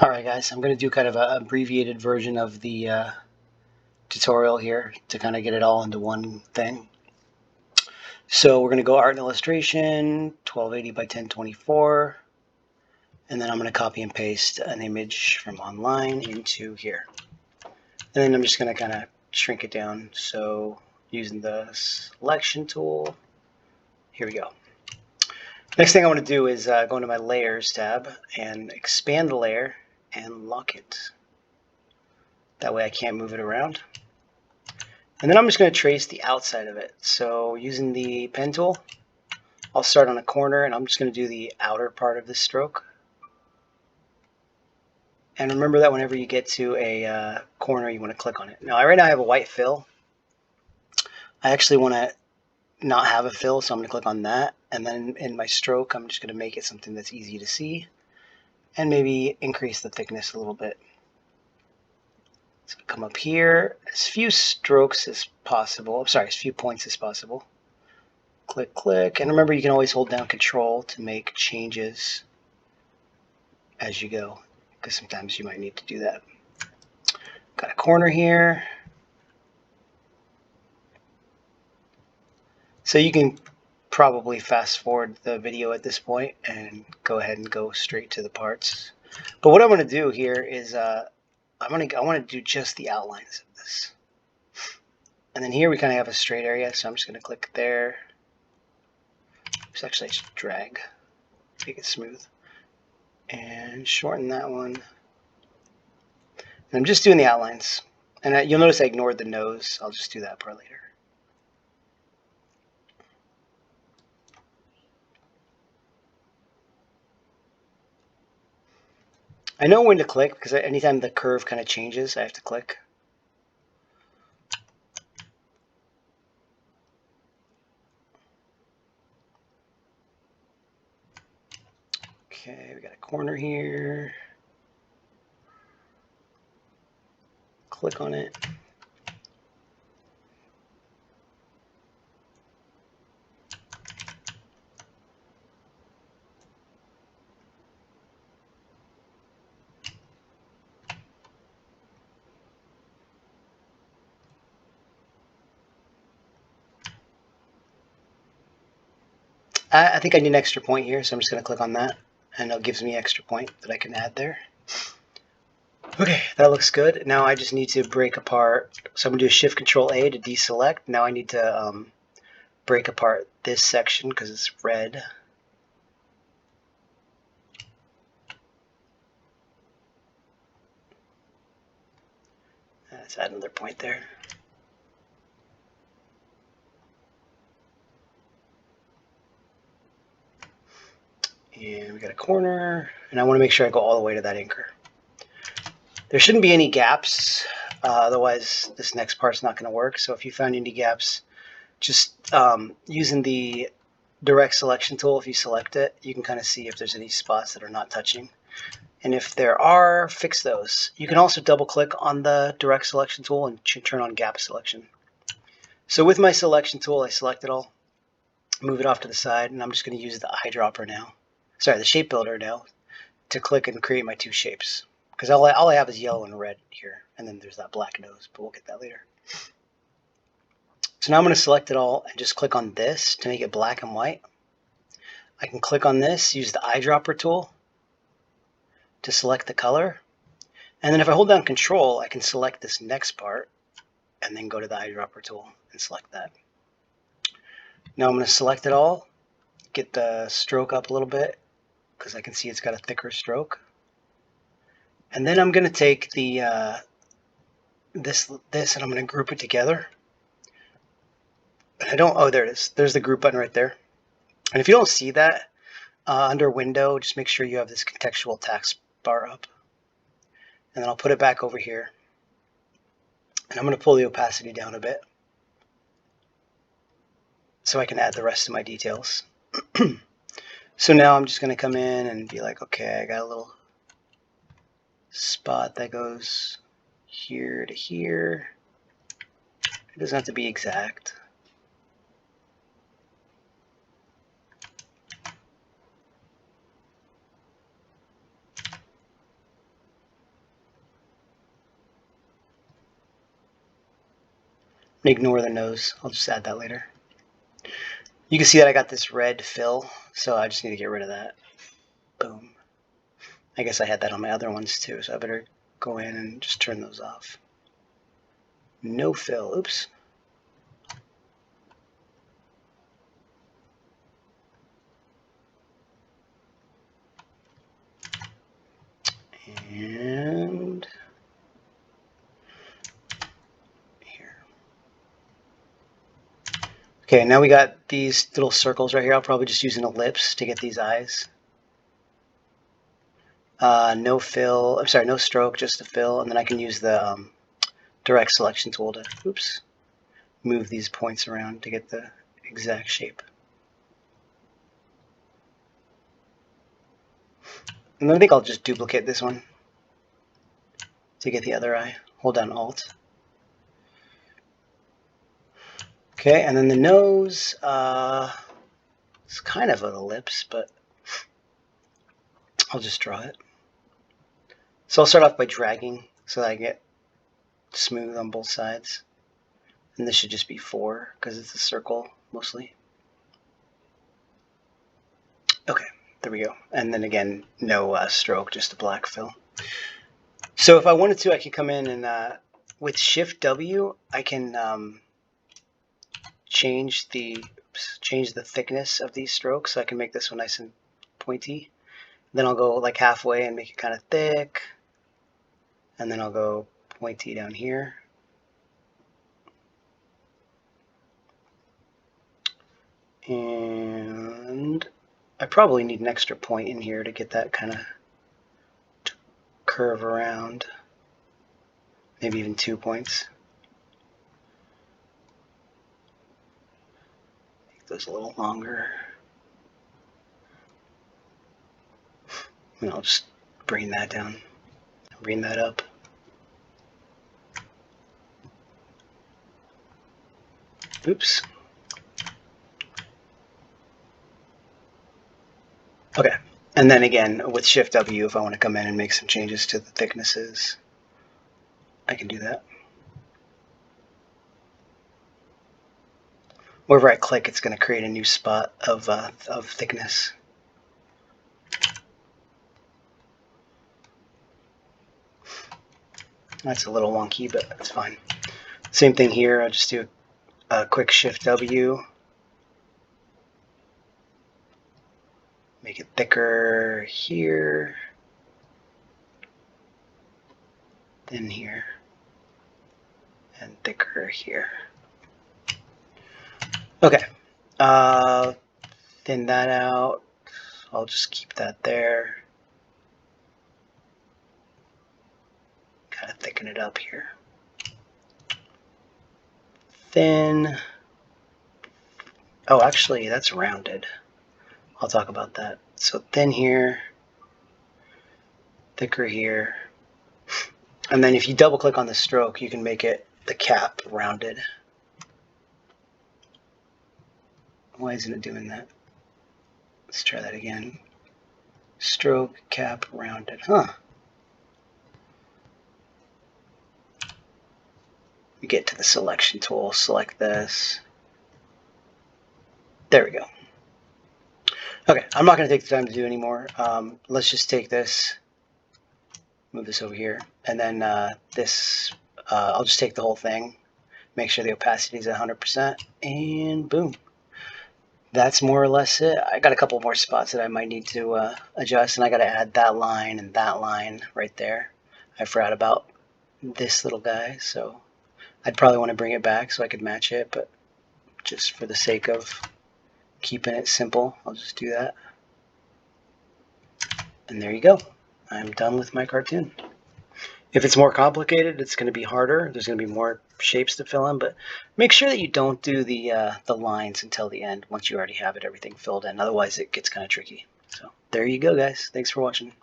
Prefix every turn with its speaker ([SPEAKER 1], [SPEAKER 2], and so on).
[SPEAKER 1] Alright guys, I'm going to do kind of an abbreviated version of the tutorial here to kind of get it all into one thing. So we're going to go Art and Illustration, 1280 by 1024, and then I'm going to copy and paste an image from online into here. And then I'm just going to kind of shrink it down. So using the selection tool, here we go. Next thing I want to do is go into my Layers tab and expand the layer and lock it. That way I can't move it around. And then I'm just going to trace the outside of it. So using the pen tool, I'll start on a corner and I'm just going to do the outer part of this stroke. And remember that whenever you get to a corner, you want to click on it. Now, right now I have a white fill. I actually want to not have a fill, so I'm going to click on that. And then in my stroke, I'm just going to make it something that's easy to see and maybe increase the thickness a little bit. So come up here, as few strokes as possible. I'm sorry, as few points as possible. Click, click, and remember you can always hold down Control to make changes as you go, because sometimes you might need to do that. Got a corner here. So you can probably fast forward the video at this point and go ahead and go straight to the parts. But what I'm going to do here is I want to do just the outlines of this. And then here we kind of have a straight area, so I'm just going to click there. It's actually just drag, make it smooth, and shorten that one. And I'm just doing the outlines. And you'll notice I ignored the nose. I'll just do that part later. I know when to click because anytime the curve kind of changes, I have to click. Okay, we got a corner here. Click on it. I think I need an extra point here, so I'm just going to click on that, and it gives me an extra point that I can add there. Okay, that looks good. Now I just need to break apart. So I'm going to do Shift Control A to deselect. Now I need to break apart this section because it's red. Let's add another point there. And we got a corner, and I want to make sure I go all the way to that anchor. There shouldn't be any gaps, otherwise this next part's not going to work. So if you found any gaps, just using the direct selection tool, if you select it, you can kind of see if there's any spots that are not touching. And if there are, fix those. You can also double click on the direct selection tool and turn on gap selection. So with my selection tool, I select it all, move it off to the side, and I'm just going to use the eyedropper now. Sorry, the shape builder now to click and create my two shapes. Because all I have is yellow and red here, and then there's that black nose, but we'll get that later. So now I'm going to select it all and just click on this to make it black and white. I can click on this, use the eyedropper tool to select the color. And then if I hold down Control, I can select this next part and then go to the eyedropper tool and select that. Now I'm going to select it all, get the stroke up a little bit because I can see it's got a thicker stroke. And then I'm going to take the this and I'm going to group it together. And there it is. There's the group button right there. And if you don't see that, under Window, just make sure you have this contextual taskbar up. And then I'll put it back over here. And I'm going to pull the opacity down a bit so I can add the rest of my details. So now I'm just going to come in and be like, okay, I got a little spot that goes here to here. It doesn't have to be exact. Ignore the nose. I'll just add that later. You can see that I got this red fill, so I just need to get rid of that. Boom. I guess I had that on my other ones too, so I better go in and just turn those off. No fill. Oops. And here. Okay, now we got these little circles right here. I'll probably just use an ellipse to get these eyes. No fill, I'm sorry, no stroke, just a fill, and then I can use the direct selection tool to, oops, move these points around to get the exact shape. And then I think I'll just duplicate this one to get the other eye. Hold down Alt. Okay, and then the nose, it's kind of an ellipse, but I'll just draw it. So I'll start off by dragging so that I get smooth on both sides. And this should just be 4 because it's a circle mostly. Okay, there we go. And then again, no stroke, just a black fill. So if I wanted to, I could come in and with Shift W, I can change the thickness of these strokes. So I can make this one nice and pointy. Then I'll go like halfway and make it kind of thick. And then I'll go pointy down here. And I probably need an extra point in here to get that kind of curve around. Maybe even 2 points. Make those a little longer. And I'll just bring that down, bring that up. Oops. Okay, and then again, with Shift W, if I want to come in and make some changes to the thicknesses, I can do that. Wherever I click, it's going to create a new spot of thickness. That's a little wonky, but that's fine. Same thing here. I'll just do a quick Shift W. Make it thicker here. Then here. And thicker here. Okay. Thin that out. I'll just keep that there. Kind of thicken it up here. Thin. Oh, actually, that's rounded. I'll talk about that. So thin here, thicker here. And then if you double click on the stroke, you can make it the cap rounded. Why isn't it doing that? Let's try that again. Stroke, cap, rounded. Huh. We get to the selection tool, select this. There we go. Okay, I'm not going to take the time to do anymore. Let's just take this, move this over here, and then this, I'll just take the whole thing, make sure the opacity is at 100%, and boom. That's more or less it. I got a couple more spots that I might need to adjust, and I got to add that line and that line right there. I forgot about this little guy, so I'd probably want to bring it back so I could match it, but just for the sake of keeping it simple, I'll just do that. And there you go. I'm done with my cartoon. If it's more complicated, it's going to be harder. There's going to be more shapes to fill in, but make sure that you don't do the lines until the end once you already have everything filled in. Otherwise, it gets kind of tricky. So there you go, guys. Thanks for watching.